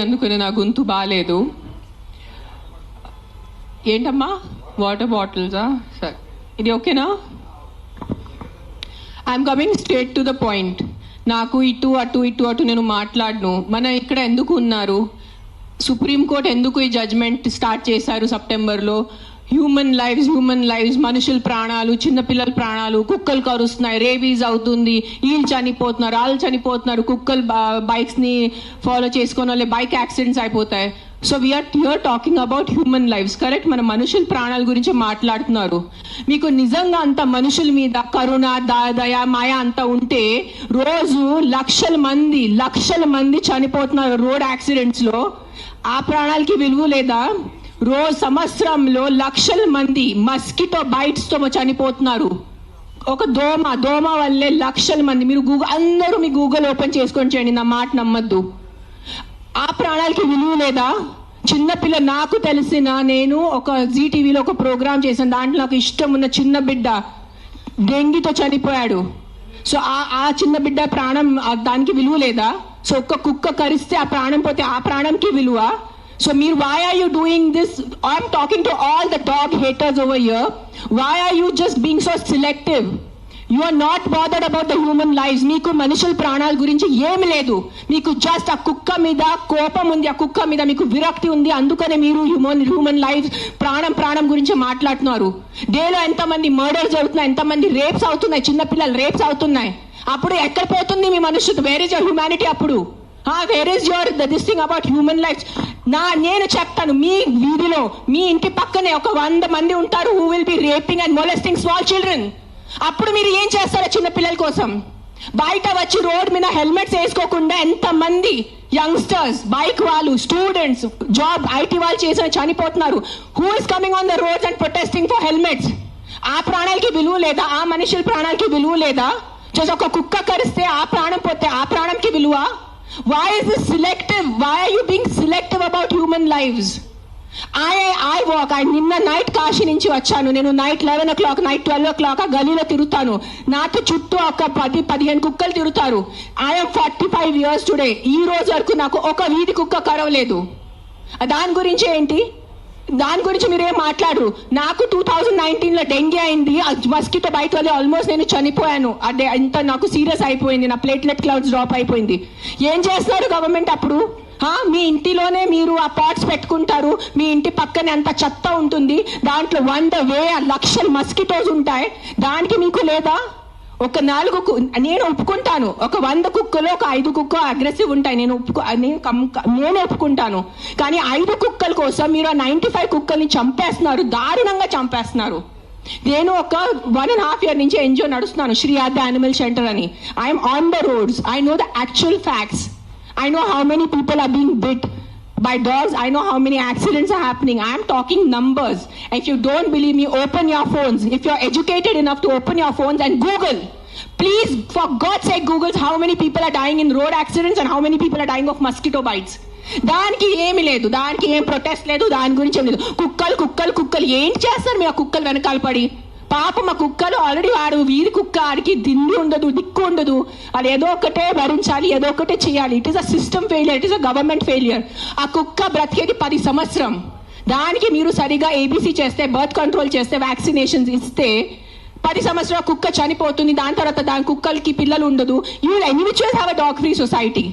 అనుకునే నా గొంతు బాగాలేదు. ఏంటమ్మా వాటర్ బాటిల్సా? సరే, ఇది ఓకేనా? I'm coming straight to the point. నాకు ఇటు అటు నేను మాట్లాడను. మన ఇక్కడ ఎందుకు ఉన్నారు? సుప్రీంకోర్టు ఎందుకు ఈ జడ్జ్మెంట్ స్టార్ట్ చేశారు సెప్టెంబర్లో? హ్యూమన్ లైవ్స్, మనుషుల ప్రాణాలు, చిన్నపిల్లల ప్రాణాలు, కుక్కలు కరుస్తున్నాయి, రేబీస్ అవుతుంది, వీళ్ళు చనిపోతున్నారు, వాళ్ళు చనిపోతున్నారు, కుక్కలు బైక్స్ని ఫాలో చేసుకున్న వాళ్ళే బైక్ యాక్సిడెంట్స్ అయిపోతాయి. So we're here talking about human lives, correct? మన మనుషుల ప్రాణాల గురించి మాట్లాడుతున్నారు. మీకు నిజంగా అంత మనుషుల మీద కరుణ, దయ, మాయ అంతా ఉంటే రోజు లక్షల మంది చనిపోతున్నారు రోడ్ యాక్సిడెంట్స్ లో. ఆ ప్రాణాలకి విలువ లేదా? రోజు సంవత్సరంలో లక్షల మంది మస్కిటో బైట్స్ తో చనిపోతున్నారు. ఒక దోమ వల్లే లక్షల మంది. మీరు అందరూ మీ గూగుల్ ఓపెన్ చేసుకొని చేయండి, నా మాట నమ్మద్దు. ఆ ప్రాణాలకి విలువ లేదా? చిన్నపిల్ల, నాకు నేను ఒక జీటీవీలో ఒక ప్రోగ్రామ్ చేశాను. దాంట్లో నాకు ఇష్టం ఉన్న చిన్న బిడ్డ డెంగీతో చనిపోయాడు. సో ఆ చిన్న బిడ్డ ప్రాణం, దానికి విలువ లేదా? సో ఒక్క కుక్క కరిస్తే ఆ ప్రాణం పోతే ఆ ప్రాణంకి విలువ? So why are you doing this? I'm talking to all the dog haters over here. Why are you just being so selective? You are not bothered about the human lives. మీకు మనుషుల ప్రాణాల గురించి ఏమి లేదు. మీకు జస్ట్ ఆ కుక్క మీద కోపం ఉంది, ఆ కుక్క మీద మీకు విరక్తి ఉంది. అందుకనే మీరు హ్యూమన్ లైఫ్, ప్రాణం గురించి మాట్లాడుతున్నారు. డేలో ఎంతమంది మర్డర్స్ జరుగుతున్నాయి, ఎంతమంది రేప్స్ అవుతున్నాయి, చిన్నపిల్లలు రేప్స్ అవుతున్నాయి. అప్పుడు ఎక్కడ పోతుంది మీ మనుషులు? Where is your humanity? అప్పుడు where is your this thing about human life? నేను చెప్తాను, మీ వీధిలో మీ ఇంటి పక్కనే ఒక 100 మంది ఉంటారు who will be raping and molesting small children. అప్పుడు మీరు ఏం చేస్తారో చిన్న పిల్లల కోసం? బయట వచ్చి రోడ్ మీద హెల్మెట్స్ వేసుకోకుండా ఎంతమంది యంగ్స్టర్స్, బైక్ వాళ్ళు, స్టూడెంట్స్, జాబ్ ఐటీ వాళ్ళు చేసిన చనిపోతున్నారు. Who is coming on the roads and protesting for helmets? ఆ ప్రాణాలకి విలువ లేదా? ఆ మనుషుల ప్రాణాలకి విలువ లేదా? ఒక కుక్క కరిస్తే ఆ ప్రాణం పోతే ఆ ప్రాణంకి విలువ? Why is this selective? Why are you being selective about human lives? I walk. నిన్న నైట్ కాశీ నుంచి వచ్చాను. నేను నైట్ 11 o'clock, నైట్ 12 o'clock ఆ గలీలో తిరుగుతాను. నాతో చుట్టూ ఒక 10-15 కుక్కలు తిరుగుతారు. I'm 45 years today. ఈ రోజు వరకు నాకు ఒక వీధి కుక్క కరవలేదు. దాని గురించి ఏంటి? దాని గురించి మీరేం మాట్లాడరు. నాకు 2019లో డెంగీ అయింది, మస్కిటో బైట్ వల్ల ఆల్మోస్ట్ నేను చనిపోయాను. అదే ఇంత నాకు సీరియస్ అయిపోయింది, నా ప్లేట్లెట్ క్లౌడ్స్ డ్రాప్ అయిపోయింది. ఏం చేస్తున్నారు గవర్నమెంట్ అప్పుడు? మీ ఇంటిలోనే మీరు ఆ పాట్స్ పెట్టుకుంటారు, మీ ఇంటి పక్కనే అంత చెత్త ఉంటుంది, దాంట్లో 100,000 లక్షల మస్కిటోస్ ఉంటాయి. దానికి మీకు లేదా? ఒక 4 నేను ఒప్పుకుంటాను, ఒక 100 కుక్కలో ఒక 5 కుక్క అగ్రెసివ్ ఉంటాయి, నేను ఒప్పుకుంటాను. కానీ 5 కుక్కల కోసం మీరు ఆ 95 కుక్కల్ని చంపేస్తున్నారు, దారుణంగా చంపేస్తున్నారు. నేను ఒక 1.5 year నుంచి ఎన్జిఓ నడుస్తున్నాను, శ్రీ ఆద్య యానిమల్ షెల్టర్ అని. I'm on the roads. I know the actual facts. I know how many people are being bit by dogs. I know how many accidents are happening. I am talking numbers. If you don't believe me, open your phones. If you're educated enough to open your phones and Google. Please, for God's sake, Google how many people are dying in road accidents and how many people are dying of mosquito bites. దానికి ఏమి లేదు, దానికి ఏం protest లేదు, దాని గురించి ఏం లేదు. కుక్కలు ఏం చేస్తారు మీ ఆ కుక్కలు వెనకాల పడి? పాపం ఆ కుక్కలు ఆల్రెడీ వాడు వీరి కుక్క, ఆడికి దిక్కు ఉండదు. అది ఏదో ఒకటే భరించాలి, ఏదో ఒకటే చేయాలి. It is a system failure, it is a government failure. ఆ కుక్క బ్రతికేది 10 సంవత్సరం. దానికి మీరు సరిగా ఏబీసీ చేస్తే, బర్త్ కంట్రోల్ చేస్తే, వ్యాక్సినేషన్స్ ఇస్తే 10 సంవత్సరాల కుక్క చనిపోతుంది. దాని తర్వాత దాని కుక్కలకి పిల్లలు ఉండదు. You will anyways have a dog free society.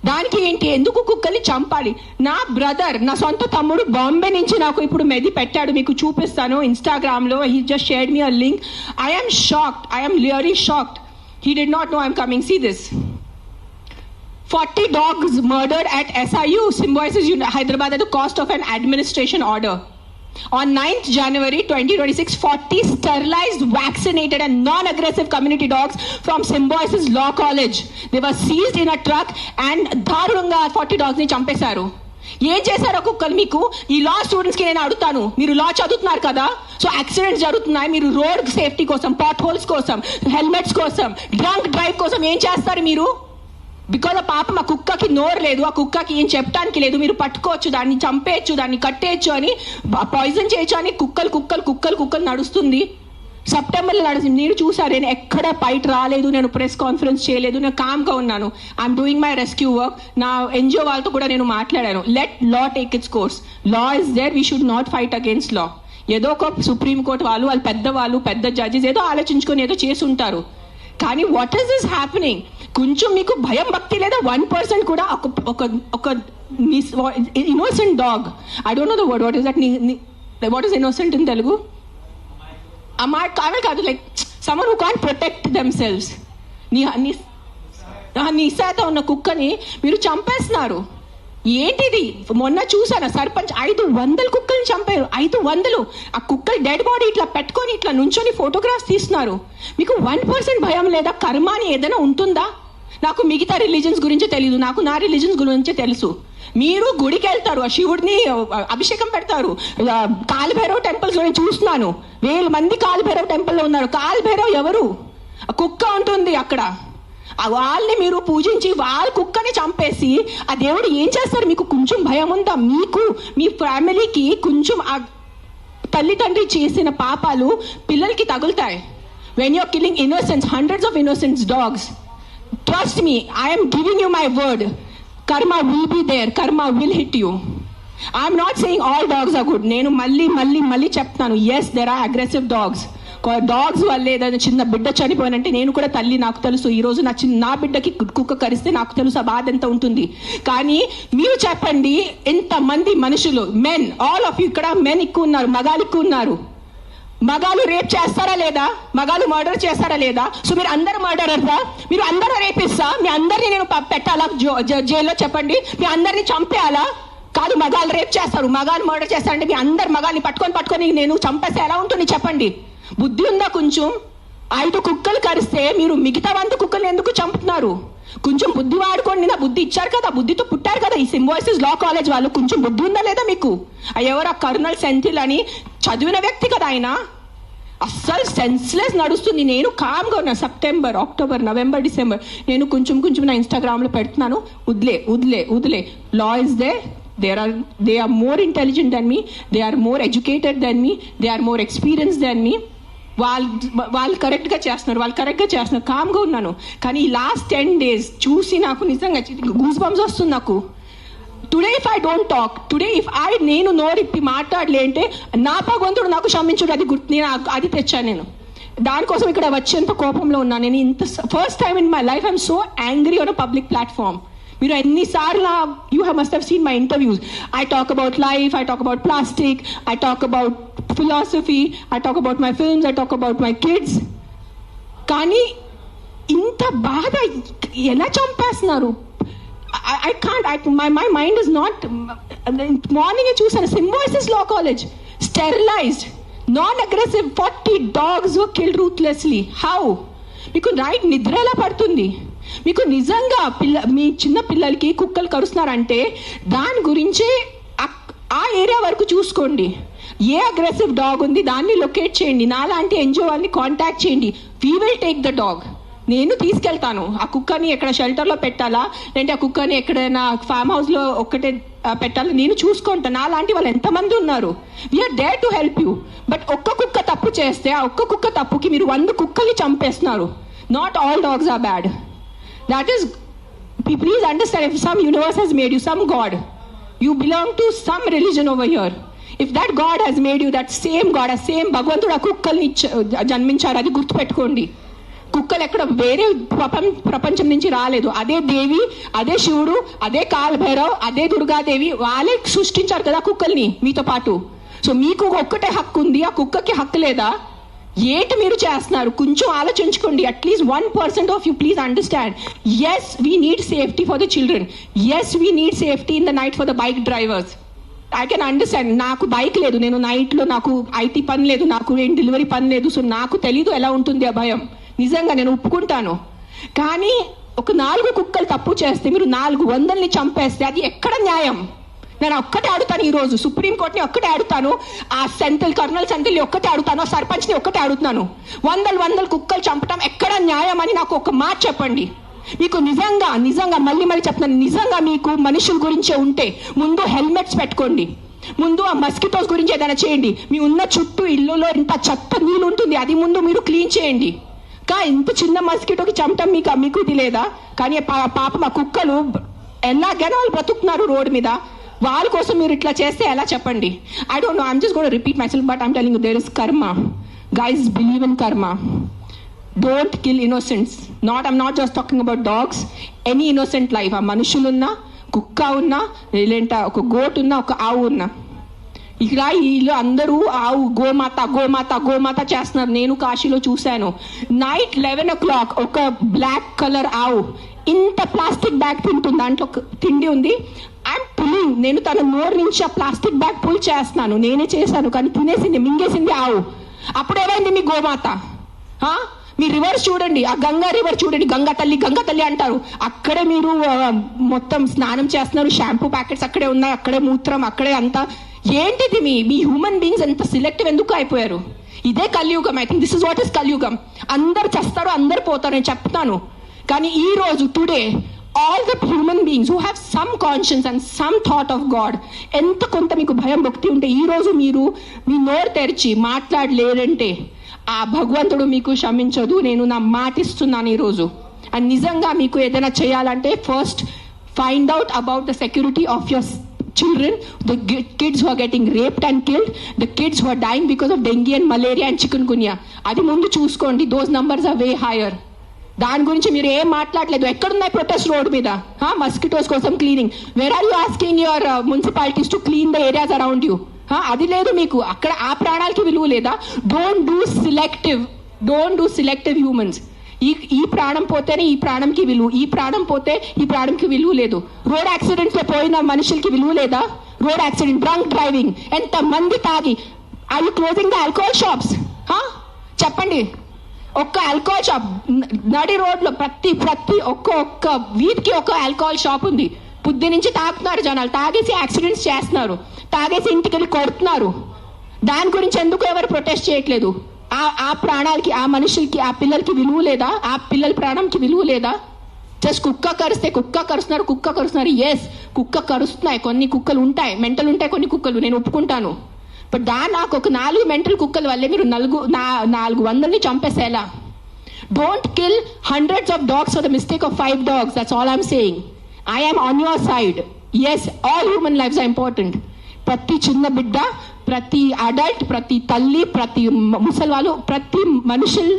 దానికి ఏంటి? ఎందుకు కుక్కల్ని చంపాలి? నా బ్రదర్, నా సొంత తమ్ముడు బాంబే నుంచి నాకు ఇప్పుడు మెది పెట్టాడు, మీకు చూపిస్తాను ఇన్స్టాగ్రామ్ లో. He just shared me a link. I am shocked. I am really shocked. He did not know I'm coming. See this. 40 dogs murdered at SIU, Symbiosis Hyderabad at the cost of an administration order. On 9th January 2026, 40 sterilized, vaccinated and non-aggressive community dogs from Symbiosis Law College. They were seized in a truck and దారుణంగా 40 dogs ని చంపేశారు. ఏం చేశారో కుక్కలు మీకు? ఈ లా students కి నేను అడుగుతాను, మీరు లా చదువుతున్నారు కదా, సో యాక్సిడెంట్స్ జరుగుతున్నాయి, మీరు రోడ్ సేఫ్టీ కోసం, పాట్ హోల్స్ కోసం, హెల్మెట్స్ కోసం, డ్రంక్ డ్రైవ్ కోసం ఏం చేస్తారు మీరు? బికాజ్ ఆ పాపం ఆ కుక్కకి నోరు లేదు, ఆ కుక్కకి ఏం చెప్పడానికి లేదు. మీరు పట్టుకోవచ్చు, దాన్ని చంపేయచ్చు, దాన్ని కట్టేయచ్చు అని, పాయిజన్ చేయొచ్చు అని కుక్కలు నడుస్తుంది. సెప్టెంబర్లో నడిచింది. నేను చూసాను, నేను ఎక్కడ బయట రాలేదు, నేను ప్రెస్ కాన్ఫరెన్స్ చేయలేదు, నేను కామ్గా ఉన్నాను. I'm doing my rescue work. నా ఎన్జిఓ వాళ్ళతో కూడా నేను మాట్లాడాను. Let law take its course. Law is there, we should not fight against law. ఏదో ఒక సుప్రీంకోర్టు వాళ్ళు పెద్దవాళ్ళు పెద్ద జడ్జెస్ ఏదో ఆలోచించుకొని ఏదో చేసి ఉంటారు. కానీ వాట్ ఈస్ దిస్ హ్యాపెనింగ్? కొంచెం మీకు భయం భక్తి లేదా? 1% కూడా ఒక innocent dog, I don't know the word, what is that, what is innocent in Telugu? కాదు, like someone who can't protect themselves. నిశాత ఉన్న కుక్కని మీరు చంపేస్తున్నారు. ఏంటిది? మొన్న చూసాను, సర్పంచ్ 500 కుక్కల్ని చంపారు. 500. ఆ కుక్కలు డెడ్ బాడీ ఇట్లా పెట్టుకొని ఇట్లా నుంచొని ఫోటోగ్రాఫ్స్ తీస్తున్నారు. మీకు 1% భయం లేదా? కర్మ అని ఏదైనా ఉంటుందా? నాకు మిగతా రిలీజన్స్ గురించి తెలియదు, నాకు నా రిలీజన్స్ గురించి తెలుసు. మీరు గుడికి వెళ్తారు, ఆ శివుడిని అభిషేకం పెడతారు. కాలభైరవ్ టెంపుల్స్ లో చూస్తున్నాను, 1000 మంది కాలభైరవ్ టెంపుల్లో ఉన్నారు. కాలభైరవ్ ఎవరు? కుక్క ఉంటుంది అక్కడ. వాళ్ళని మీరు పూజించి వాళ్ళ కుక్కని చంపేసి ఆ దేవుడు ఏం చేస్తారు? మీకు కొంచెం భయం ఉందా? మీకు మీ ఫ్యామిలీకి కొంచెం ఆ తల్లిదండ్రి చేసిన పాపాలు పిల్లలకి తగులుతాయి. When you're killing innocence, hundreds of innocence dogs, trust me, I am giving you my word, karma will be there, karma will hit you. I am not saying all dogs are good. నేను మళ్ళీ చెప్తాను, yes there are aggressive dogs. Dogs వల్ల ఏదైనా చిన్న బిడ్డ చనిపోయినంటే నేను కూడా తల్లి, నాకు తెలుసు. ఈరోజు నా బిడ్డకి కుక్క కరిస్తే నాకు తెలుసు ఆ బాధ ఎంత ఉంటుంది. కానీ మీరు చెప్పండి, ఎంతమంది మనుషులు, మెన్, ఆల్ ఆఫ్ యూ, ఇక్కడ మెన్ ఎక్కువ ఉన్నారు, మగాళ్ళు ఎక్కువ ఉన్నారు. మగాళ్ళు రేప్ చేస్తారా లేదా? మగాళ్ళు మర్డర్ చేస్తారా లేదా? సో మీరు అందరు మర్డరర్సా? మీరు అందరూ రేపిస్తా? మీ అందరినీ నేను పెట్టాలా జైల్లో? చెప్పండి, మీ అందరినీ చంపేయాలా? కాదు, మగాళ్ళు రేప్ చేస్తారు, మగాళ్ళు మర్డర్ చేస్తారంటే మీ అందరు మగాళ్ళని పట్టుకొని నేను చంపేస్తే ఎలా ఉంటుంది? చెప్పండి, బుద్ధి ఉందా కొంచెం? 5 కుక్కలు కరిస్తే మీరు మిగతా 100 కుక్కలు ఎందుకు చంపుతున్నారు? కొంచెం బుద్ధి వాడుకోండి. నా బుద్ధి ఇచ్చారు కదా, బుద్ధితో పుట్టారు కదా ఈ సింబాయిసిస్ లా కాలేజ్ వాళ్ళు. కొంచెం బుద్ధి ఉందా లేదా మీకు? ఎవరు కర్నల్ సెంథిల్ అని చదివిన వ్యక్తి కదా ఆయన. అస్సలు సెన్స్లెస్ నడుస్తుంది. నేను కామ్గా ఉన్నా. సెప్టెంబర్, అక్టోబర్, నవంబర్, డిసెంబర్ నేను కొంచెం నా ఇన్స్టాగ్రామ్లో పెడుతున్నాను, వదిలే. Law is they. They are more intelligent than me, they are more educated than me, they are more experienced than me. వాళ్ళు కరెక్ట్గా చేస్తున్నారు, కామ్గా ఉన్నాను. కానీ ఈ లాస్ట్ 10 days చూసి నాకు నిజంగా గూస్ బంప్స్ వస్తుంది నాకు. Today if I don't talk, నేను నోరిప్పి మాట్లాడలే అంటే నా భగవంతుడు నాకు క్షమించుడు, నేను అది తెచ్చాను. నేను దానికోసం ఇక్కడ వచ్చేంత కోపంలో ఉన్నాను. నేను ఇంత first time in my life I'm so angry on a public platform. మీరు ఎన్నిసార్లు you must have seen my interviews. I talk about life, I talk about plastic, I talk about philosophy, I talk about my films, I talk about my kids. కానీ ఇంత బాధ ఎలా చంపేస్తున్నారు? I can't, my mind is not. Morning చూసాను, Symbiosis law college sterilised, non aggressive, 40 dogs were killed ruthlessly. How? మీకు night నిద్ర ఎలా పడుతుంది? మీకు నిజంగా మీ చిన్న పిల్లలకి కుక్కలు కరుస్తున్నారంటే దాని గురించి ఆ ఏరియా వరకు చూసుకోండి. ఏ అగ్రెసివ్ డాగ్ ఉంది దాన్ని లొకేట్ చేయండి. నాలాంటి ఎన్జిఓ వాళ్ళని కాంటాక్ట్ చేయండి. We will take the dog. నేను తీసుకెళ్తాను. ఆ కుక్కని ఎక్కడ షెల్టర్లో పెట్టాలా, లేదంటే ఆ కుక్కని ఎక్కడైనా ఫామ్ హౌస్లో ఒక్కటే పెట్టాలా, నేను చూసుకుంటాను. నాలాంటి వాళ్ళు ఎంతమంది ఉన్నారు. We're there to help you. But ఒక్క కుక్క తప్పు చేస్తే ఆ ఒక్క కుక్క తప్పుకి మీరు 100 కుక్కల్ని చంపేస్తున్నారు. Not all dogs are bad. That is, please understand, if some universe has made you, some God, you belong to some religion over here. If that God has made you, that same God, a same భగవంతుడు ఆ కుక్కల్ని జన్మించారు, అది గుర్తుపెట్టుకోండి. కుక్కలు ఎక్కడ వేరే ప్రపంచం నుంచి రాలేదు. అదే దేవి, అదే శివుడు, అదే కాలభైరవ్, అదే దుర్గాదేవి, వాళ్ళే సృష్టించారు కదా కుక్కల్ని మీతో పాటు. సో మీకు ఒక్కటే హక్కు ఉంది, ఆ కుక్కకి హక్కు లేదా? ఏంటి మీరు చేస్తున్నారు? కొంచెం ఆలోచించుకోండి. At least 1% of you please understand. Yes we need safety for the children. Yes we need safety in the night for the bike drivers. I can understand. నాకు బైక్ లేదు, నేను నైట్లో నాకు ఐటీ పని లేదు, నాకు ఏం డెలివరీ పని లేదు. సో నాకు తెలీదు ఎలా ఉంటుంది ఆ భయం. నిజంగా నేను ఒప్పుకుంటాను. కానీ ఒక 4 కుక్కలు తప్పు చేస్తే మీరు 400ని చంపేస్తే అది ఎక్కడ న్యాయం? నేను ఒక్కటే అడుగుతాను ఈరోజు, సుప్రీంకోర్టుని ఒక్కటే అడుగుతాను, ఆ కర్నల్ సెంథిల్ని ఒక్కటే అడుగుతాను, ఆ సర్పంచ్ని ఒక్కటే అడుగుతాను. 100 కుక్కలు చంపటం ఎక్కడ న్యాయం అని నాకు ఒక మాట చెప్పండి. మీకు నిజంగా మళ్ళీ చెప్తున్నాను, నిజంగా మీకు మనుషుల గురించే ఉంటే ముందు హెల్మెట్స్ పెట్టుకోండి. ముందు ఆ మస్కిటోస్ గురించి ఏదైనా చేయండి. మీ ఉన్న చుట్టూ ఇల్లులో ఇంత చెత్త నీళ్ళు ఉంటుంది, అది ముందు మీరు క్లీన్ చేయండి. ఇంత చిన్న మస్కిటోకి చమటం మీకు ఇది లేదా? కానీ పాప మా కుక్కలు ఎలాగైనా వాళ్ళు బ్రతుకుతున్నారు రోడ్డు మీద. వాళ్ళ కోసం మీరు ఇట్లా చేస్తే ఎలా చెప్పండి? I don't know, I'm just gonna repeat myself, but I'm telling you, there is karma. Guys, believe in karma. Don't kill innocents. I'm not just talking about dogs. Any innocent life. ఆ మనుషులున్నా, కుక్క ఉన్నా, లేదంటే ఒక గోట్ ఉన్నా, ఒక ఆవు ఉన్నా, ఇక్కడ వీళ్ళు అందరూ ఆవు గోమాత గోమాత గోమాత చేస్తున్నారు. నేను కాశీలో చూశాను. నైట్ 11 o'clock ఒక బ్లాక్ కలర్ ఆవు ఇంత ప్లాస్టిక్ బ్యాగ్ తింటుంది, దాంట్లో తిండి ఉంది. ఐఎమ్ పుల్లింగ్, నేను తన నోరు నుంచి ఆ ప్లాస్టిక్ బ్యాగ్ పుల్ చేస్తున్నాను. నేనే చేశాను, కానీ తినేసింది, మింగేసింది ఆవు. అప్పుడు ఏమైంది మీ గోమాత? మీ రివర్స్ చూడండి, ఆ గంగా రివర్ చూడండి, గంగా తల్లి అంటారు. అక్కడే మీరు మొత్తం స్నానం చేస్తున్నారు, షాంపూ ప్యాకెట్స్ అక్కడే ఉన్నాయి, అక్కడే మూత్రం, అక్కడే అంతా. ఏంటిది మీ హ్యూమన్ బీయింగ్స్ ఎంత సిలెక్టివ్ ఎందుకు అయిపోయారు? ఇదే కలియుగం. I think this is what is కలియుగం. అందరు చేస్తారు, అందరు పోతారు, నేను చెప్తాను. కానీ ఈ రోజు today all the human beings who have some conscience and some thought of God, ఎంత కొంత మీకు భయం భక్తి ఉంటే ఈ రోజు మీరు మీ నోరు తెరిచి మాట్లాడలేరంటే ఆ భగవంతుడు మీకు క్షమించదు. నేను నా మాట ఇస్తున్నాను ఈరోజు. అండ్ నిజంగా మీకు ఏదైనా చేయాలంటే first find out about the security of your children, the kids who are getting raped and killed, the kids who are dying because of dengue and malaria and chikungunya. అది ముందు చూసుకోండి. those numbers are way higher. దాని గురించి మీరు ఏం మాట్లాడలేదు. ఎక్కడున్నాయి protest road మీద? మస్కిటోస్ కోసం cleaning. Where are you asking your municipalities to clean the areas around you? అది లేదు మీకు. అక్కడ ఆ ప్రాణాలకి విలువ లేదా? Don't do selective humans. ఈ ప్రాణం పోతేనే ఈ ప్రాణంకి విలువ, ఈ ప్రాణం పోతే ఈ ప్రాణంకి విలువ లేదు. రోడ్ యాక్సిడెంట్స్ లో పోయిన మనుషులకి విలువ లేదా? రోడ్ యాక్సిడెంట్, డ్రంక్ డ్రైవింగ్, ఎంత మంది తాగి. Are you closing the alcohol shops? చెప్పండి. ఒక్క ఆల్కహాల్ షాప్ నడి రోడ్లో ప్రతి ఒక్క వీధికి ఒక ఆల్కహాల్ షాప్ ఉంది. పొద్దు నుంచి తాగుతున్నారు జనాలు, తాగేసి యాక్సిడెంట్స్ చేస్తున్నారు, తాగేసి ఇంటికి వెళ్ళి కొడుతున్నారు. దాని గురించి ఎందుకు ఎవరు ప్రొటెస్ట్ చేయట్లేదు? ఆ ప్రాణాలకి, ఆ మనుషులకి, ఆ పిల్లలకి విలువ లేదా? ఆ పిల్లల ప్రాణంకి విలువ లేదా? జస్ట్ కుక్క కరుస్తున్నారు. ఎస్, కుక్క కరుస్తున్నాయి. కొన్ని కుక్కలు ఉంటాయి, మెంటల్ ఉంటాయి కొన్ని కుక్కలు, నేను ఒప్పుకుంటాను. బట్ నాకు ఒక 4 మెంటల్ కుక్కల వల్లే మీరు 400ని చంపేసేలా? Don't kill hundreds of dogs for the mistake of 5 dogs. That's all I'm saying. I am on your side. Yes, all human lives are important. ప్రతి చిన్న బిడ్డ, ప్రతి అడల్ట్, ప్రతి తల్లి, ప్రతి ముసలివాళ్ళు, ప్రతి మనుషుల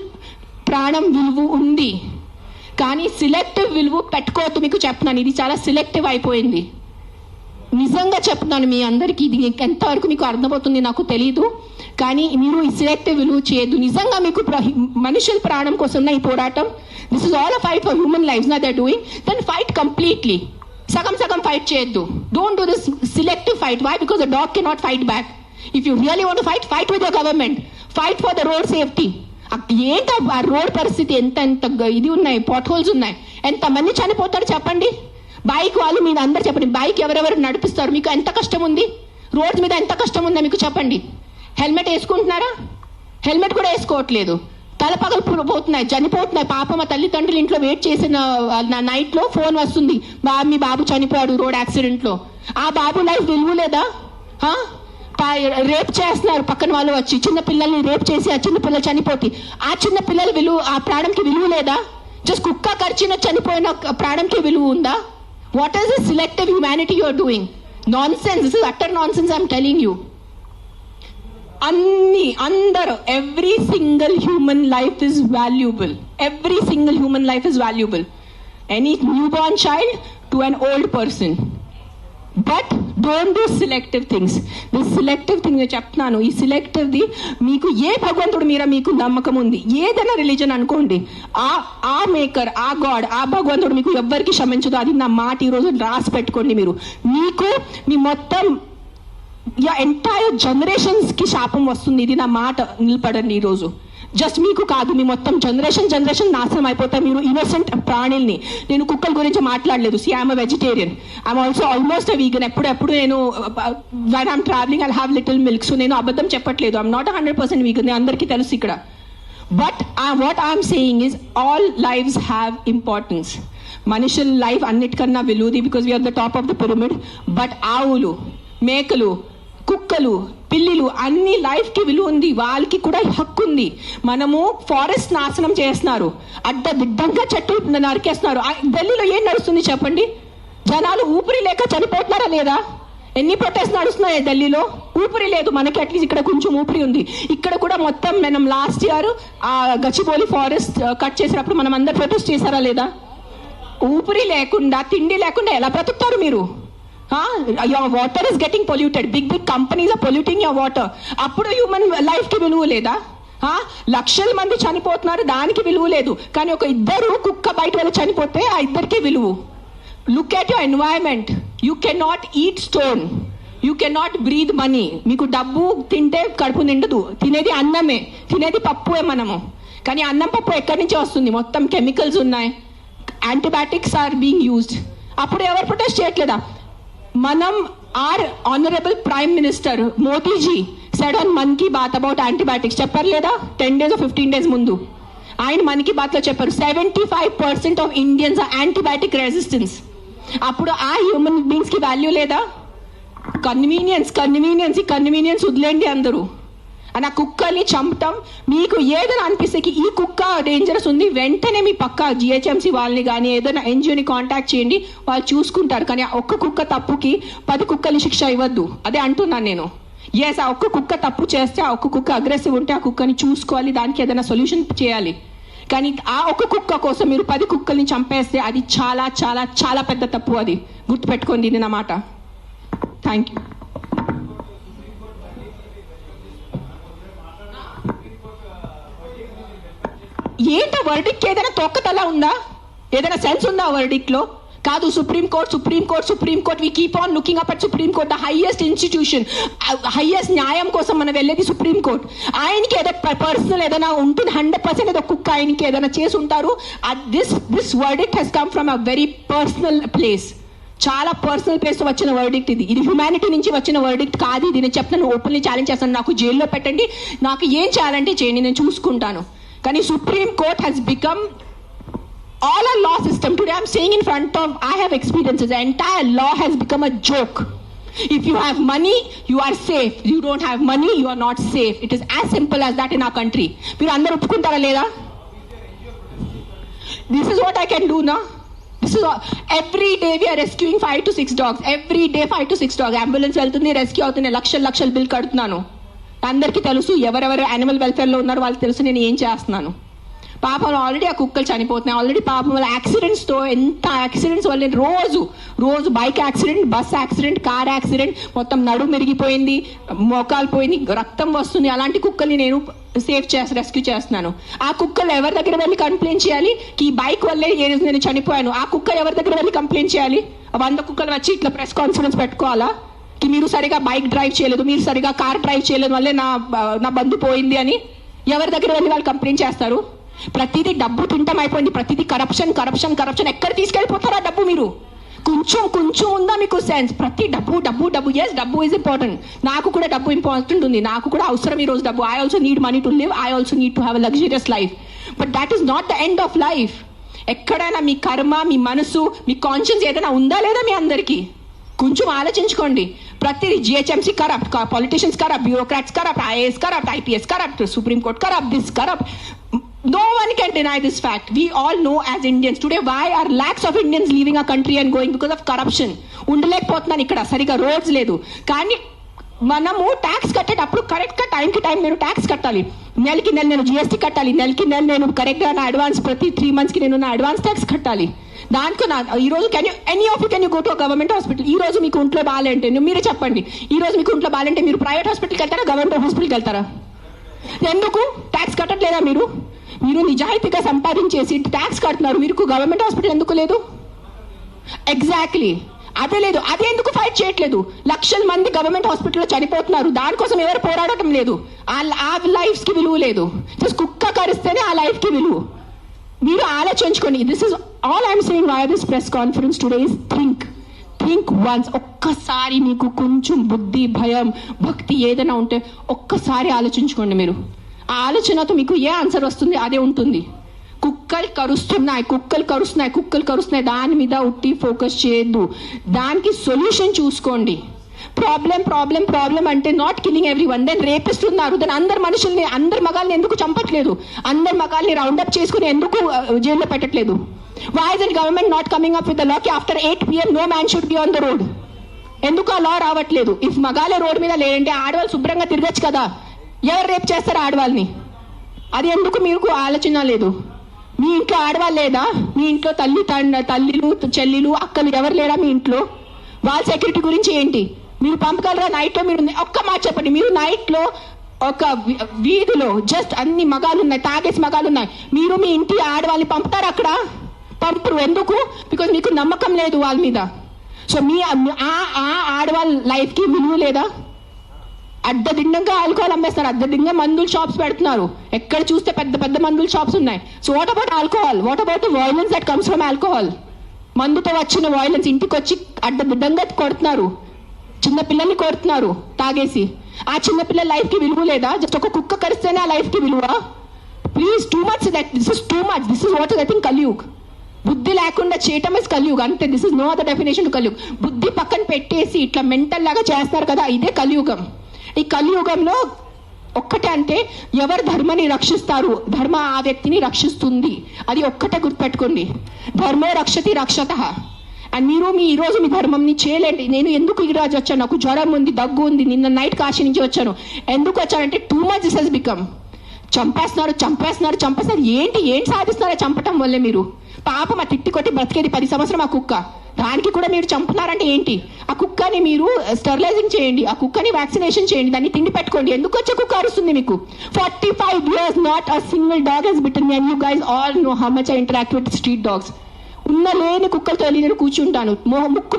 ప్రాణం విలువ ఉంది. కానీ సిలెక్టివ్ విలువ పెట్టుకోవద్దు. మీకు చెప్తున్నాను, ఇది చాలా సిలెక్టివ్ అయిపోయింది. నిజంగా చెప్తున్నాను మీ అందరికీ. ఇది ఎంతవరకు మీకు అర్థమవుతుంది నాకు తెలీదు, కానీ మీరు ఈ సిలెక్టివ్ విలువ చేయొద్దు. నిజంగా మీకు మనుషుల ప్రాణం కోసం ఈ పోరాటం, this is all a fight for human lifes నా they doing, then fight completely. సగం ఫైట్ చేయొద్దు. Don't do this selective fight. Why? Because the dog cannot fight back. If you really want to fight with your government. Fight for the road safety. ఏంటో ఆ road పరిస్థితి, ఎంత ఇది ఉన్నాయి, pot holes ఉన్నాయి, ఎంతమంది చనిపోతారు చెప్పండి. బైక్ వాళ్ళు మీరు అందరు చెప్పండి, బైక్ ఎవరెవరు నడిపిస్తారు? మీకు ఎంత కష్టం ఉంది? రోడ్ మీద ఎంత కష్టం ఉందో మీకు చెప్పండి. హెల్మెట్ వేసుకుంటున్నారా? హెల్మెట్ కూడా వేసుకోవట్లేదు. తల పగలు పోతున్నాయి, చనిపోతున్నాయి. పాప మా తల్లిదండ్రులు ఇంట్లో వెయిట్ చేసిన నైట్ లో ఫోన్ వస్తుంది, మీ బాబు చనిపోయాడు రోడ్ యాక్సిడెంట్ లో. ఆ బాబు లైఫ్ విలువ లేదా? రేప్ చేస్తున్నారు పక్కన వాళ్ళు వచ్చి, చిన్న పిల్లల్ని రేప్ చేసి ఆ చిన్న పిల్లలు చనిపోతే ఆ చిన్న పిల్లల విలువ, ఆ ప్రాణంకి విలువ లేదా? జస్ట్ కుక్క కరిచిన చనిపోయిన ప్రాణంకి విలువ ఉందా? What is the selective humanity you are doing? Nonsense. This is utter nonsense. I'm telling you. అందరూ, every single human life is valuable. Every single human life is valuable. Any new born child to an old person. But don't do selective things. This selective thing నేను చెప్తున్నాను. ఈ సెలెక్టివ్ది మీకు ఏ భగవంతుడు మీద మీకు నమ్మకం ఉంది, ఏదైనా రిలీజన్ అనుకోండి, ఆ మేకర్, ఆ గాడ్, ఆ భగవంతుడు మీకు ఎవ్వరికి క్షమించదు. అది నా మాట. ఈరోజు రాసి పెట్టుకోండి. మీకు మీ మొత్తం ఎంటైర్ జనరేషన్స్ కి శాపం వస్తుంది. ఇది నా మాట. నిలబడండి ఈరోజు. జస్ట్ మీకు కాదు, మీ మొత్తం జనరేషన్ నాశనం అయిపోతాయి. మీరు ఇన్నోసెంట్ ప్రాణుల్ని. నేను కుక్కల గురించి మాట్లాడలేదు. See I'm vegetarian. I'm also almost vegan. ఎప్పుడు నేను when I'm travelling I have little milk. So నేను అబద్ధం చెప్పట్లేదు. I'm not 100% vegan. అందరికీ తెలుసు ఇక్కడ. But what I'm saying is all lives have importance. మనుషుల లైఫ్ అన్నిటికన్నా విలువది, because we're the top of the pyramid. But ఆవులు, మేకలు, కుక్కలు, పిల్లిలు అన్ని లైఫ్కి విలువ ఉంది, వాళ్ళకి కూడా హక్కు ఉంది. మనము ఫారెస్ట్ నాశనం చేస్తున్నారు, అడ్డదిడ్డంగా చెట్టు నరికేస్తున్నారు. ఢిల్లీలో ఏం నడుస్తుంది చెప్పండి? జనాలు ఊపిరి లేక చనిపోతున్నారా లేదా? ఎన్ని ప్రొటెస్ట్ నడుస్తున్నాయి ఢిల్లీలో? ఊపిరి లేదు. మనకి అట్లీస్ట్ ఇక్కడ కొంచెం ఊపిరి ఉంది. ఇక్కడ కూడా మొత్తం మనం లాస్ట్ ఇయర్ ఆ గచ్చిబౌలి ఫారెస్ట్ కట్ చేసినప్పుడు మనం అందరు ప్రొటెస్ట్ చేశారా లేదా? ఊపిరి లేకుండా, తిండి లేకుండా ఎలా బ్రతుకుతారు మీరు? Your water is getting polluted, big companies are polluting your water. అప్పుడు హ్యూమన్ లైఫ్కి విలువ లేదా? లక్షల మంది చనిపోతున్నారు, దానికి విలువ లేదు. కానీ ఒక ఇద్దరు కుక్క బయట వెళ్ళి చనిపోతే ఆ ఇద్దరికి విలువ. Look at your environment. You can not eat stone, you can not breathe money. మీకు డబ్బు తింటే కడుపు నిండదు, తినేది అన్నమే, తినేది పప్పుే మనము. కానీ అన్నం పప్పు ఎక్కడి నుంచి వస్తుంది? మొత్తం కెమికల్స్ ఉన్నాయి, యాంటీబయాటిక్స్ ఆర్ బీయింగ్ యూజ్డ్. అప్పుడు ఎవరు ప్రొటెస్ట్ చేయట్లేదా? మనం our honourable prime minister Modiji said on Mann Ki Baat about antibiotics, చెప్పారు లేదా? 10 days or 15 days ముందు ఆయన మన్ కీ బాత్లో చెప్పారు 75% of Indians are antibiotic resistance. అప్పుడు ఆ హ్యూమన్ బీయింగ్స్కి వాల్యూ లేదా? కన్వీనియన్స్ వదిలేండి అందరూ. అని ఆ కుక్కల్ని చంపటం మీకు ఏదైనా అనిపిస్తే ఈ కుక్క డేంజరస్ ఉంది, వెంటనే మీ పక్క జిహెచ్ఎంసీ వాళ్ళని కానీ ఏదైనా ఎన్జిఓని కాంటాక్ట్ చేయండి, వాళ్ళు చూసుకుంటారు. కానీ ఒక్క కుక్క తప్పుకి 10 కుక్కల్ని శిక్ష ఇవ్వద్దు. అదే అంటున్నాను నేను. ఆ ఒక్క కుక్క తప్పు చేస్తే, ఆ ఒక్క కుక్క అగ్రెసివ్ ఉంటే ఆ కుక్కని చూసుకోవాలి, దానికి ఏదైనా సొల్యూషన్ చేయాలి. కానీ ఆ ఒక్క కుక్క కోసం మీరు 10 కుక్కల్ని చంపేస్తే అది చాలా చాలా చాలా పెద్ద తప్పు. అది గుర్తుపెట్టుకోండి, ఇది నా మాట. Thank you. ఏంటో వర్డిక్ట్ ఏదైనా తొక్కతలా ఉందా? ఏదైనా సెన్స్ ఉందా వర్డిక్ట్ లో? కాదు, Supreme Court we keep on looking up at Supreme Court, the highest institution, highest న్యాయం కోసం మనం వెళ్ళేది సుప్రీంకోర్ట్. ఆయనకి ఏదో పర్సనల్ ఏదైనా ఉంటుంది, 100% ఏదో కుక్క ఆయనకి ఏదైనా చేసి ఉంటారు. This verdict has come from a very personal place, చాలా పర్సనల్ ప్లేస్ వచ్చిన వర్డిక్ట్ ఇది. ఇది హ్యుమానిటీ నుంచి వచ్చిన వర్డిక్ట్ కాదు. ఇది నేను చెప్తాను, ఓపెన్లీ ఛాలెంజ్ చేస్తాను. నాకు జైల్లో పెట్టండి, నాకు ఏం చేయాలంటే చేయండి, నేను చూసుకుంటాను. కానీ supreme court has become all our law system. Today I'm saying in front of, I have experiences, the entire law has become a joke. If you have money, you are safe. You don't have money, you are not safe. It is as simple as that in our country. మీరు అందరూ ఒప్పుకుంటారా లేదా? This is what I can do now. This is all. Every day we are rescuing 5 to 6 dogs. Every day 5 to 6 dogs. Ambulance వెళ్తుంది, rescue అవుతుంది, లక్షల bill కడుతున్నాను. అందరికీ తెలుసు, ఎవరెవరు యానిమల్ వెల్ఫేర్లో ఉన్నారో వాళ్ళకి తెలుసు నేను ఏం చేస్తున్నాను. పాపం ఆల్రెడీ ఆ కుక్కలు చనిపోతున్నాయి. ఆల్రెడీ పాపం వాళ్ళ యాక్సిడెంట్స్తో, ఎంత యాక్సిడెంట్స్ వల్ల రోజు bike accident, bus accident, car accident, మొత్తం నడుము మెరిగిపోయింది, మోకాలు పోయింది, రక్తం వస్తుంది. అలాంటి కుక్కల్ని నేను రెస్క్యూ చేస్తున్నాను. ఆ కుక్కలు ఎవరి దగ్గర వెళ్ళి కంప్లైంట్ చేయాలి? ఈ బైక్ వల్లే నేను చనిపోయాను. ఆ కుక్క ఎవరి దగ్గర వెళ్ళి కంప్లైంట్ చేయాలి? 100 కుక్కలు వచ్చి ఇట్లా ప్రెస్ కాన్ఫరెన్స్ పెట్టుకోవాలా? మీరు సరిగా బైక్ డ్రైవ్ చేయలేదు, మీరు సరిగా కార్ డ్రైవ్ చేయలేదు వల్లే నా బంధు పోయింది అని ఎవరి దగ్గర వెళ్ళి వాళ్ళు కంప్లైంట్ చేస్తారు? ప్రతిదీ డబ్బు తింటం అయిపోయింది, ప్రతిదీ కరప్షన్. ఎక్కడ తీసుకెళ్ళిపోతారా డబ్బు? మీరు కొంచెం ఉందా మీకు సెన్స్? ప్రతి డబ్బు. ఎస్, డబ్బు ఈజ్ ఇంపార్టెంట్. నాకు కూడా డబ్బు ఇంపార్టెంట్ ఉంది, నాకు కూడా అవసరం ఈ రోజు డబ్బు. I also need money to live, I also need to have a luxurious life. But that is not the end of life. ఎక్కడైనా మీ కర్మ, మీ మనసు, మీ కాన్షియన్స్ ఏదైనా ఉందా లేదా మీ అందరికీ? కొంచెం ఆలోచించుకోండి. ప్రతిదీ GHMC corrupt, politicians corrupt, bureaucrats corrupt, IAS corrupt, IPS corrupt, supreme court corrupt, this corrupt. No one can deny this fact. We all know as Indians today why are lakhs of Indians leaving our country and going because of corruption. ఉండలేకపోతున్నాను ఇక్కడ, సరిగా roads లేదు. కానీ మనము tax కట్టేటప్పుడు కరెక్ట్గా టైంకి time నేను tax కట్టాలి. నెలకి నెల నేను జిఎస్టీ కట్టాలి, నెలకి నెల నేను కరెక్ట్గా నా అడ్వాన్స్, ప్రతి 3 monthsకి నేను నా అడ్వాన్స్ ట్యాక్స్ కట్టాలి. దానికి ఈరోజు any of you can you go to government hospital? ఈ రోజు మీకు ఒంట్లో బాగాలంటే మీరే చెప్పండి, ఈ రోజు మీకు ఒంట్లో బాగాలంటే మీరు ప్రైవేట్ హాస్పిటల్కి వెళ్తారా, గవర్నమెంట్ హాస్పిటల్కి వెళ్తారా? ఎందుకు ట్యాక్స్ కట్టట్లేదా? మీరు నిజాయితీగా సంపాదించేసి ట్యాక్స్ కడుతున్నారు, మీకు గవర్నమెంట్ హాస్పిటల్ ఎందుకు లేదు? ఎగ్జాక్ట్లీ అదే లేదు. అదే ఎందుకు ఫైట్ చేయట్లేదు? లక్షల మంది గవర్నమెంట్ హాస్పిటల్లో చనిపోతున్నారు, దానికోసం ఎవరు పోరాడటం లేదు. ఆ లైఫ్స్కి విలువ లేదు. జస్ట్ కుక్క కరిస్తేనే ఆ లైఫ్కి విలువ. మీరు ఆలోచించుకోండి. This is all I'm saying why this press conference today is think once. ఒక్కసారి మీకు కొంచెం బుద్ధి, భయం, భక్తి ఏదైనా ఉంటే ఒక్కసారి ఆలోచించుకోండి. మీరు ఆ ఆలోచనతో మీకు ఏ ఆన్సర్ వస్తుంది అదే ఉంటుంది. కుక్కలు కరుస్తున్నాయి, దాని మీద ఉట్టి ఫోకస్ చేయొద్దు. దానికి సొల్యూషన్ చూసుకోండి. ప్రాబ్లం అంటే not killing everyone. Then rapist ఉన్నారు, దెన్ అందరు మగాల్ని ఎందుకు చంపట్లేదు? అందరు మగాల్ని రౌండప్ చేసుకుని ఎందుకు జైల్లో పెట్టట్లేదు? Why is the government not coming up with the law ki after 8 PM no man should be on the road? ఎందుకు ఆ లా రావట్లేదు? ఇఫ్ మగాలే రోడ్ మీద లేదంటే ఆడవాళ్ళు శుభ్రంగా తిరగచ్చు కదా. ఎవరు రేపు చేస్తారు ఆడవాళ్ళని? అది ఎందుకు మీకు ఆలోచన లేదు? మీ ఇంట్లో ఆడవాళ్ళు లేదా? మీ ఇంట్లో తల్లిలు చెల్లిలు అక్కలు ఎవరు లేరా మీ ఇంట్లో? వాళ్ళ సెక్యూరిటీ గురించి ఏంటి? మీరు పంపగలరా నైట్లో? మీరు ఒక్క మాట చెప్పండి, మీరు నైట్లో ఒక వీధిలో జస్ట్ అన్ని మగాలు ఉన్నాయి, తాగేసి మగాలు ఉన్నాయి, మీరు మీ ఇంటి ఆడవాళ్ళని పంపుతారు అక్కడ? పంపరు. ఎందుకు? బికాజ్ మీకు నమ్మకం లేదు వాళ్ళ మీద. సో మీ ఆడవాళ్ళ లైఫ్కి విలువ లేదా? అడ్డదిడ్డంగా ఆల్కహాల్ అమ్మేస్తారు, అడ్డదిడ్డంగా మందుల షాప్స్ పెడుతున్నారు. ఎక్కడ చూస్తే పెద్ద పెద్ద మందుల షాప్స్ ఉన్నాయి. So what about alcohol? What about the violence that comes from alcohol? మందుతో వచ్చిన వైలెన్స్, ఇంటికి వచ్చి అడ్డదిడ్డంగా కొడుతున్నారు, చిన్నపిల్లల్ని కొడుతున్నారు తాగేసి. ఆ చిన్నపిల్లల లైఫ్కి విలువ లేదా? జస్ట్ ఒక కుక్క కరిస్తేనే ఆ లైఫ్కి విలువ? Please, too much. This is too much. This is what is I think Kaliyug. బుద్ధి లేకుండా చేయటం ఇస్ కలియుగ్ అంతే. This is no other definition to Kaliyug. బుద్ధి పక్కన పెట్టేసి ఇట్లా మెంటల్ లాగా చేస్తారు కదా, ఇదే కలియుగం. ఈ కలియుగంలో ఒక్కటే అంటే ఎవరు ధర్మాన్ని రక్షిస్తారు, ధర్మ ఆ వ్యక్తిని రక్షిస్తుంది. అది ఒక్కటే గుర్తుపెట్టుకోండి. ధర్మో రక్షతి రక్షత. అండ్ ఈ రోజు మీ ధర్మంని చేయలేండి. నేను ఎందుకు ఈ రోజు వచ్చాను? నాకు జ్వరం ఉంది, దగ్గు ఉంది, నిన్న నైట్ కాశీ నుంచి వచ్చాను. ఎందుకు వచ్చానంటే too much this has become. చంపేస్తున్నారు. ఏంటి సాధిస్తున్నారో చంపటం వల్లే? మీరు పాపం ఆ తిట్టి కొట్టి బ్రతికేది 10 సంవత్సరం ఆ కుక్క, దానికి కూడా మీరు చంపుతున్నారంటే ఏంటి? ఆ కుక్కని మీరు స్టెరిలైజింగ్ చేయండి, ఆ కుక్కని వ్యాక్సినేషన్ చేయండి, దాన్ని తిండి పెట్టుకోండి. ఎందుకు వచ్చే కుక్క అరుస్తుంది మీకు? 45 years not a single dog has bitten me, and you guys all know how much I interact with street dogs. లేని కుక్కలతో నేను కూర్చుంటాను,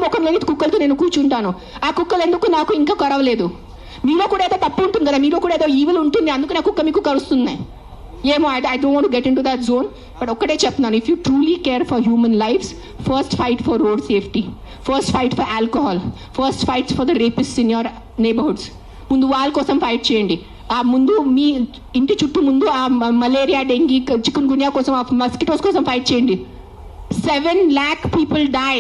ముఖం లేని కుక్కలతో నేను కూర్చుంటాను. ఆ కుక్కలు ఎందుకు నాకు ఇంకా కరవలేదు? మీలో కూడా ఏదో తప్పు ఉంటుంది కదా, మీలో కూడా ఏదో ఈవిల్ ఉంటుంది, అందుకు నా కుక్క మీకు కరుస్తున్నాయి ఏమో. I don't want to get in to that zone. But ఒక్కటే చెప్తున్నాను, if you truly care for human lifes, first fight for road safety, first fight for alcohol, first fights for the rapist in your neighbourhoods. ముందు వాళ్ళ కోసం fight చేయండి. ఆ ముందు మీ ఇంటి చుట్టూ ముందు ఆ మలేరియా, డెంగీ, చికున్ గున్యా కోసం, ఆ మస్కిటోస్ కోసం ఫైట్ చేయండి. 7 lakh people die,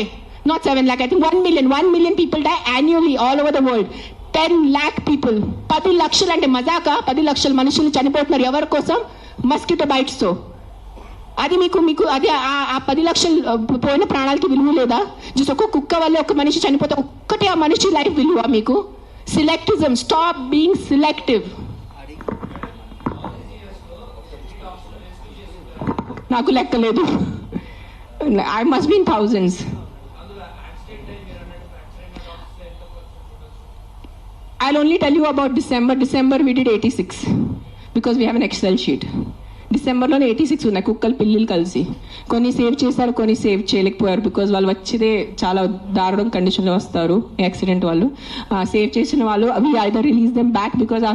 not 7 lakh, I think 1 million people die annually all over the world. 10 lakh people, 10 లక్షలు అంటే మజాకా? 10 లక్షల మనుషులు చనిపోతున్నారు ఎవరి కోసం? మస్కిటో బైట్స్ తో. అది మీకు అది ఆ 10 లక్షలు పోయిన ప్రాణాలకి విలువ లేదా? జస్ట్ ఒక కుక్క వల్ల ఒక మనిషి చనిపోతే ఒక్కటే ఆ మనిషి లైఫ్ విలువ మీకు? సిలెక్టిజం, స్టాప్ బీయింగ్ సిలెక్టివ్. నాకు లెక్కలేదు, I must be in thousands. I'll only tell you about December. December we did 86 because we have an Excel sheet. డిసెంబర్లోనే 86 ఉన్నాయి కుక్కలు పిల్లలు కలిసి. కొన్ని సేవ్ చేశారు, కొన్ని సేవ్ చేయలేకపోయారు బికాజ్ వాళ్ళు వచ్చేదే చాలా దారుణం కండిషన్లో వస్తారు యాక్సిడెంట్ వాళ్ళు. సేవ్ చేసిన వాళ్ళు అవి either release them back because ఆ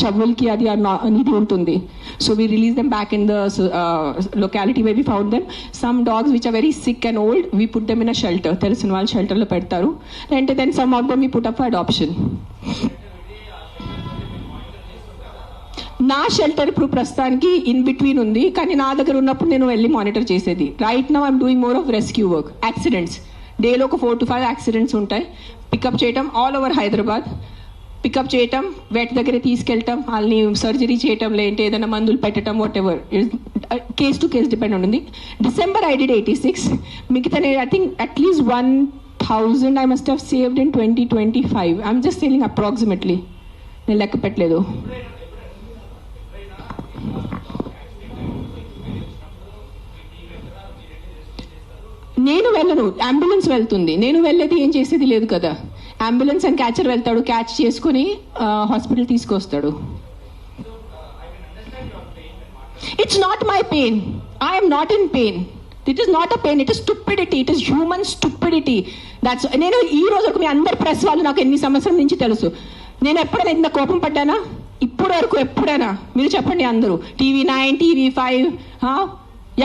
చవులకి అది అనేది ఉంటుంది. So we release them back in the locality way we found them. Some dogs which are very sick and old we put them in a shelter, తెలిసిన వాళ్ళు షెల్టర్లో పెడతారు. అంటే then some of them we put up for adoption. నా shelter ఇప్పుడు ప్రస్తుతానికి in between ఉంది, కానీ నా దగ్గర ఉన్నప్పుడు నేను వెళ్ళి మానిటర్ చేసేది. Right now I'm doing more of rescue work. Accidents డేలో ఒక 4 to 5 యాక్సిడెంట్స్ ఉంటాయి. పికప్ చేయటం ఆల్ ఓవర్ హైదరాబాద్, పికప్ చేయటం, వెట్ దగ్గర తీసుకెళ్ళటం, వాళ్ళని సర్జరీ చేయటం, లేదంటే ఏదైనా మందులు పెట్టడం, whatever case to case depend ఉంటుంది. December I did 86. మిగతా I think at least 1000 I must have saved in 2025. I'm just saying approximately, నేను లెక్క పెట్టలేదు. నేను వెళ్ళను, అంబులెన్స్ వెళ్తుంది. నేను వెళ్ళేది ఏం చేసేది లేదు కదా. అంబులెన్స్ అండ్ క్యాచర్ వెళ్తాడు, క్యాచ్ చేసుకుని హాస్పిటల్ తీసుకొస్తాడు. It's not my pain, I'm not in pain. It is not a pain, it is stupidity, it is human stupidity. That's నేను ఈ రోజు మీ అందరు ప్రెస్ వాళ్ళు నాకు ఎన్ని సంవత్సరం నుంచి తెలుసు. నేను ఎప్పుడైనా ఇంత కోపం పడ్డానా ఇప్పుడు వరకు? ఎప్పుడైనా మీరు చెప్పండి. అందరూ TV9, TV5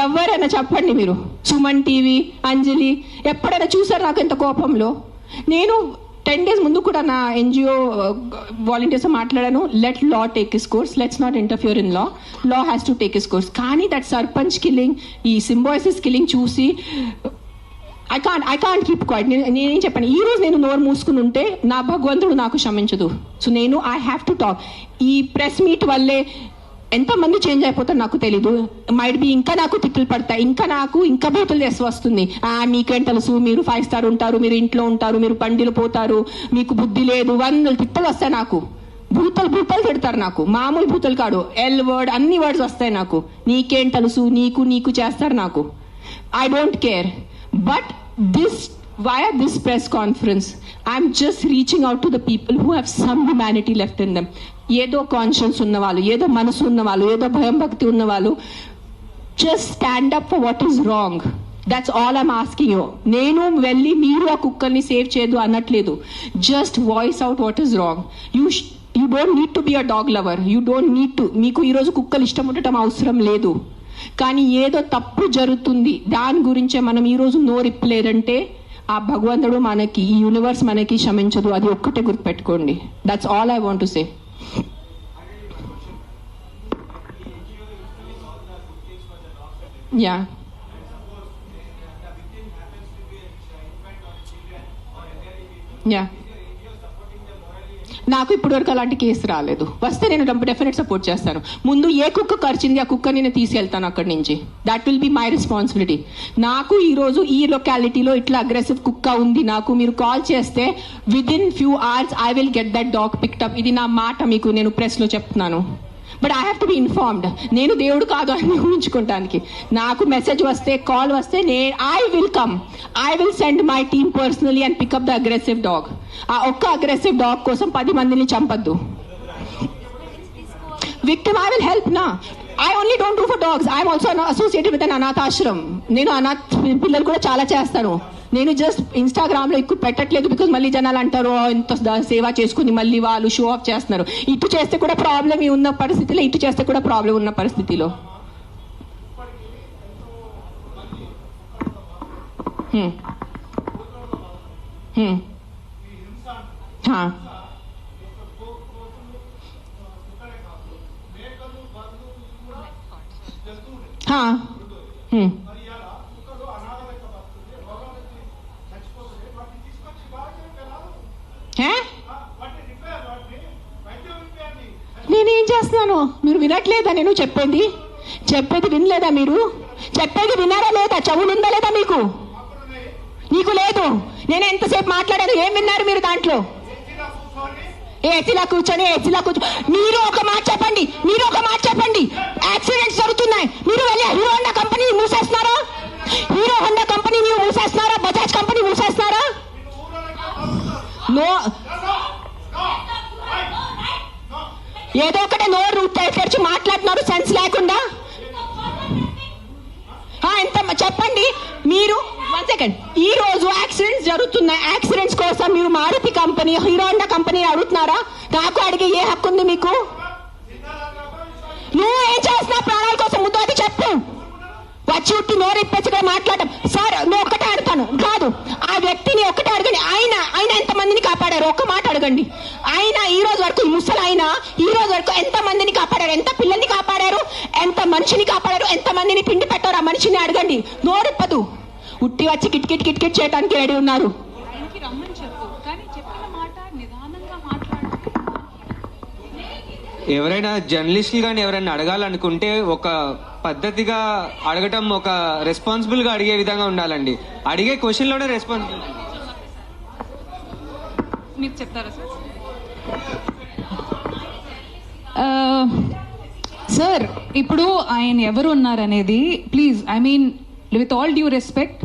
ఎవరైనా చెప్పండి మీరు, సుమన్ టీవీ, అంజలి ఎప్పుడైనా చూసారు నాకు ఎంత కోపంలో? నేను 10 days ముందు కూడా నా NGO వాలంటీర్స్ మాట్లాడాను. Let law take his course, let's not interfere in law, law has to take his course. కానీ దట్ సర్పంచ్ కిల్లింగ్, ఈ సింబాయిసిస్ కిల్లింగ్ చూసి ఐ కాంట్ కీప్ క్వైట్. నేనేం చెప్పాను, ఈ రోజు నేను నోరు మూసుకుని ఉంటే నా భగవంతుడు నాకు క్షమించదు. సో నేను ఐ హ్యావ్ టు టాక్. ఈ ప్రెస్ మీట్ వల్లే ఎంతమంది చేంజ్ అయిపోతారు నాకు తెలీదు. మైట్ బి ఇంకా నాకు తిట్లు పడతాయి, ఇంకా బూతులు చేసి వస్తుంది. మీకేం తెలుసు, మీరు 5 స్టార్ ఉంటారు, మీరు ఇంట్లో ఉంటారు, మీరు బండిలు పోతారు, మీకు బుద్ధి లేదు, 100 తిట్టలు వస్తాయి నాకు. భూతలు తిడతారు నాకు, మామూలు భూతలు కాడు, ఎల్ వర్డ్ అన్ని వర్డ్స్ వస్తాయి నాకు. నీకేం తెలుసు, నీకు చేస్తారు నాకు. I don't care. But via this press conference, I'm just reaching out to the people who have some humanity left in them. ఏదో కాన్షియన్స్ ఉన్నవాళ్ళు, ఏదో మనసు ఉన్నవాళ్ళు, ఏదో భయం భక్తి ఉన్నవాళ్ళు, just stand up for what is wrong. That's all I'm asking you. నేను వెళ్ళి మీరు ఆ కుక్కల్ని సేవ్ చేయదు అనట్లేదు. Just voice out what is wrong. You don't need to be a dog lover. You don't need to. మీకు ఈరోజు కుక్కలు ఇష్టం ఉండటం అవసరం లేదు. కానీ ఏదో తప్పు జరుగుతుంది, దాని గురించే మనం ఈరోజు నోరిప్పలేదంటే ఆ భగవంతుడు మనకి, ఈ యూనివర్స్ మనకి క్షమించదు. అది ఒక్కటే గుర్తుపెట్టుకోండి. That's all I want to say. Yeah, yeah, నాకు ఇప్పటి వరకు అలాంటి కేసు రాలేదు. వస్తే నేను డెఫినెట్ సపోర్ట్ చేస్తాను. ముందు ఏ కుక్క కరిచింది ఆ కుక్క నేను తీసుకెళ్తాను అక్కడి నుంచి. That will be my responsibility. నాకు ఈరోజు ఈ లొకాలిటీలో ఇట్లా అగ్రెసివ్ కుక్క ఉంది, నాకు మీరు కాల్ చేస్తే within few hours I will get that dog picked up. ఇది నా మాట, మీకు నేను ప్రెస్లో చెప్తున్నాను. But I have to be informed. నేను దేవుడు కాదు అని ఊహించుకోవటానికి. నాకు మెసేజ్ వస్తే, కాల్ వస్తే I will come. I will send my team personally and pick up the aggressive dog. ఆ ఒక్క అగ్రెసివ్ డాగ్ కోసం 10 మందిని చంపద్దు. విక్టిమ్ ఐ విల్ హెల్ప్ నా. I only don't do for dogs. I am also associated with an anath ashram. నేను అనాథ్ పిల్లలు కూడా చాలా చేస్తాను. నేను జస్ట్ ఇన్స్టాగ్రామ్ లో ఎక్కువ పెట్టట్లేదు, బికాజ్ మళ్ళీ జనాలు అంటారు ఇంత సేవ చేసుకుని మళ్ళీ వాళ్ళు షో ఆఫ్ చేస్తున్నారు. ఇటు చేస్తే కూడా ప్రాబ్లం ఉన్న పరిస్థితిలో, ఇటు చేస్తే కూడా ప్రాబ్లం ఉన్న పరిస్థితిలో. నేనేం చేస్తున్నాను, మీరు వినట్లేదా? నేను చెప్పేది వినలేదా? మీరు చెప్పేది వినారా లేదా? చెవులుందా లేదా మీకు? నీకు లేదు. నేను ఎంతసేపు మాట్లాడాను, ఏం విన్నారు మీరు దాంట్లో? ఏసీలా కూర్చొని మీరు ఒక మాట చెప్పండి. యాక్సిడెంట్స్ జరుగుతున్నాయి, మీరు వెళ్ళి హీరో హోండా కంపెనీ మూసేస్తున్నారా? బజాజ్ కంపెనీ మూసేస్తున్నారా? ఏదో ఒకటే నోరు తెరిచి మాట్లాడుతున్నారు సెన్స్ లేకుండా. ఎంత చెప్పండి మీరు. 1 సెకండ్. ఈ రోజు యాక్సిడెంట్స్ జరుగుతున్నాయి, యాక్సిడెంట్స్ కోసం మీరు Maruti company, Hero Honda company అడుగుతున్నారా? నాకు అడిగే ఏ హక్కు ఉంది మీకు? నువ్వు ఏం చేస్తున్నావు ప్రాణాల కోసం? ముందు అది చెప్పు. వచ్చి ఉట్టి నోరు ఇప్పించగా మాట్లాడటం. సార్ నువ్వు ఒక్కటే అడుగుతాను కాదు, ఆ వ్యక్తిని ఒక్కటే అడగండి. ఆయన ఎంతమందిని కాపాడారు ఒక్క మాట అడగండి. ఆయన ఈ రోజు వరకు, ఈ ముసలి ఆయన ఈ రోజు వరకు ఎంత మందిని కాపాడారు? ఎంత పిల్లల్ని కాపాడారు? ఎంత మనిషిని కాపాడారు? ఎంత మందిని పిండి పెట్టారు? ఆ మనిషిని అడగండి. నోరిప్పదు. ఉట్టి వచ్చి కిట్ చేయడానికి రెడీ ఉన్నారు. ఎవరైనా జర్నలిస్టులు కానీ ఎవరైనా అడగాలనుకుంటే ఒక పద్ధతిగా అడగటం, ఒక రెస్పాన్సిబుల్ గా అడిగే విధంగా ఉండాలండి. అడిగే క్వశ్చన్ లోనే రెస్పాన్సిబుల్. మీరు చెప్తారా సార్? ఇప్పుడు ఆయన ఎవరు ఉన్నారనేది please, I mean with all due respect,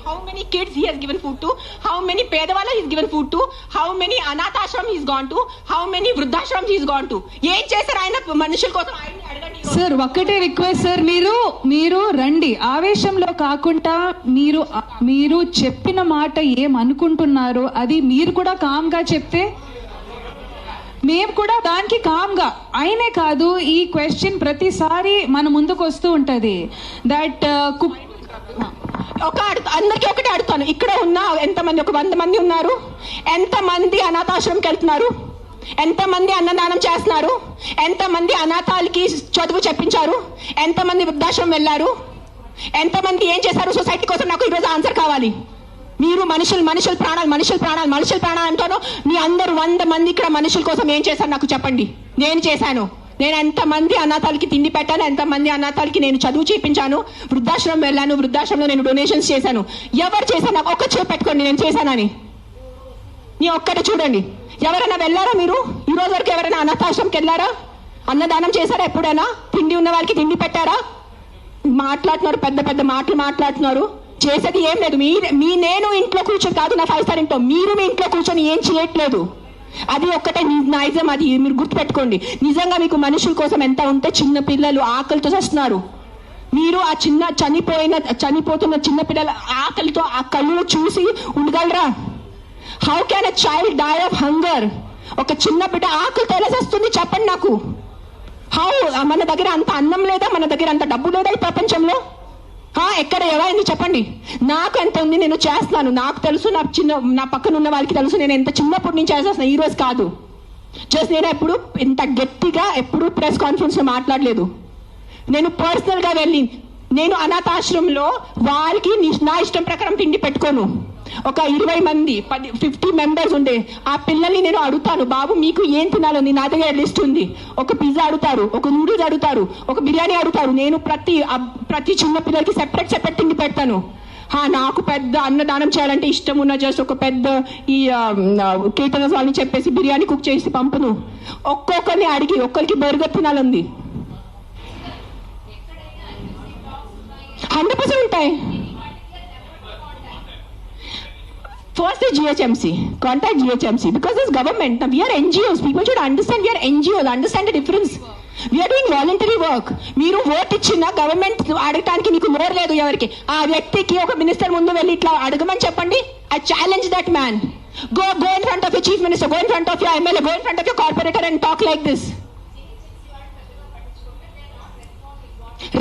how many kids he has given food to, how many pedavalla he has given food to, how many anath ashram he has gone to, how many vruddhashram he has gone to. ఏం చేశారు ఆయన మనుషుల కోసం? ఆయన అడగండి sir. ఒక్కటే request sir, మీరు రండి, ఆవేశంలో కాకుండా మీరు చెప్పిన మాట ఏమనుకుంటున్నారో అది మీరు కూడా కామ్ గా చెప్తే మేము కూడా దానికి కామ్గా. ఆయనే కాదు, ఈ క్వశ్చన్ ప్రతిసారి మన ముందుకు వస్తూ ఉంటది. దట్ అందరికీ ఒకటే అడుగుతాను, ఇక్కడ ఉన్న ఎంతమంది, ఒక 100 మంది ఉన్నారు, ఎంతమంది అనాథాశ్రమంకి వెళ్తున్నారు? ఎంతమంది అన్నదానం చేస్తున్నారు? ఎంతమంది అనాథాలకి చదువు చెప్పించారు? ఎంతమంది వృద్ధాశ్రమం వెళ్ళారు? ఎంతమంది ఏం చేశారు సొసైటీ కోసం? నాకు ఈరోజు ఆన్సర్ కావాలి. మీరు మనుషుల ప్రాణాలు అంటాను. మీ అందరూ 100 మంది ఇక్కడ మనుషుల కోసం ఏం చేశారు నాకు చెప్పండి. నేను చేశాను. నేను ఎంతమంది అనాథాలకి తిండి పెట్టాను, ఎంతమంది అనాథాలకి నేను చదువు చేయించాను, వృద్ధాశ్రమం వెళ్ళాను, వృద్ధాశ్రమంలో నేను డొనేషన్స్ చేశాను. ఎవరు చేశాను? నాకు ఒక్క చేపు పెట్టుకోండి నేను చేశానని. నీ ఒక్కటి చూడండి. ఎవరైనా వెళ్ళారా మీరు? ఈ రోజు వరకు ఎవరైనా అనాథాశ్రమంకి వెళ్ళారా? అన్నదానం చేశారా ఎప్పుడైనా? తిండి ఉన్న వాళ్ళకి తిండి పెట్టారా? మాట్లాడుతున్నారు, పెద్ద పెద్ద మాటలు మాట్లాడుతున్నారు. చేసేది ఏం లేదు. నేను ఇంట్లో కూర్చొని కాదు, నా 5 స్టార్ ఇంట్లో మీరు మీ ఇంట్లో కూర్చొని ఏం చేయట్లేదు. అది ఒక్కటే నైజం. అది మీరు గుర్తుపెట్టుకోండి. నిజంగా మీకు మనుషుల కోసం ఎంత ఉంటే, చిన్న పిల్లలు ఆకలితో వస్తున్నారు. మీరు ఆ చనిపోతున్న చిన్న పిల్లల ఆకలితో ఆ కళ్ళు చూసి ఉండగలరా? How can a child die of hunger? ఒక చిన్న బిడ్డ ఆకలితో ఎలా వస్తుంది చెప్పండి నాకు. హౌ? మన దగ్గర అంత అన్నం లేదా? మన దగ్గర అంత డబ్బు లేదా ఈ ప్రపంచంలో? ఎక్కడ ఎవరైంది చెప్పండి. నాకు ఎంత ఉంది, నేను చేస్తున్నాను. నాకు తెలుసు, నా పక్కన ఉన్న వాళ్ళకి తెలుసు. నేను ఎంత చిన్నప్పటి నుంచి చేసేస్తున్నాను, ఈ రోజు కాదు. జస్ట్ నేను ఎప్పుడు ఇంత గట్టిగా ఎప్పుడు ప్రెస్ కాన్ఫరెన్స్ లో మాట్లాడలేదు. నేను పర్సనల్ గా వెళ్ళి నేను అనాథాశ్రమంలో వారికి నా ఇష్టం ప్రకారం తిండి పెట్టుకోను. ఒక 20 మంది 50 మెంబర్స్ ఉండే ఆ పిల్లల్ని నేను అడుగుతాను, బాబు మీకు ఏం తినాలని? నా దగ్గర లిస్ట్ ఉంది. ఒక పిజ్జా అడుగుతారు, ఒక నూడిల్స్ అడుగుతారు, ఒక బిర్యానీ అడుగుతారు. నేను ప్రతి చిన్న పిల్లలకి సెపరేట్ తిండి పెడతాను. నాకు పెద్ద అన్నదానం చేయాలంటే ఇష్టం ఉన్న జస్ట్ ఒక పెద్ద ఈ కేటరర్స్ వాళ్ళని చెప్పేసి బిర్యానీ కుక్ చేసి పంపును. ఒక్కొక్కరిని అడిగి ఒక్కరికి బర్గర్ తినాలంది. 100% ఉంటాయి. First is GHMC. Contact GHMC because this government. Now we are NGOs. People should understand we are NGOs. Understand the difference. We are doing voluntary work. మీరు ఓట్ ఇచ్చిన గవర్నమెంట్ అడగటానికి మీకు నోరు లేదు. ఎవరికి ఆ వ్యక్తికి ఒక మినిస్టర్ ముందు వెళ్ళి ఇట్లా అడగమని చెప్పండి. I challenge that man. Go in front of your chief minister. Go in front of your MLA. Go in front of your corporator and talk like this.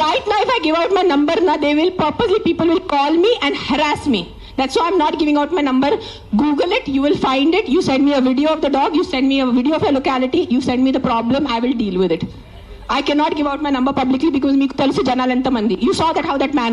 Right now, if I give out my number, people will call me and harass me. That's why I'm not giving out my number. Google it, you will find it. You send me a video of the dog, you send me a video of your locality, you send me the problem, I will deal with it. I cannot give out my number publicly because meeku telusu janalu enta mandi. You saw that how that man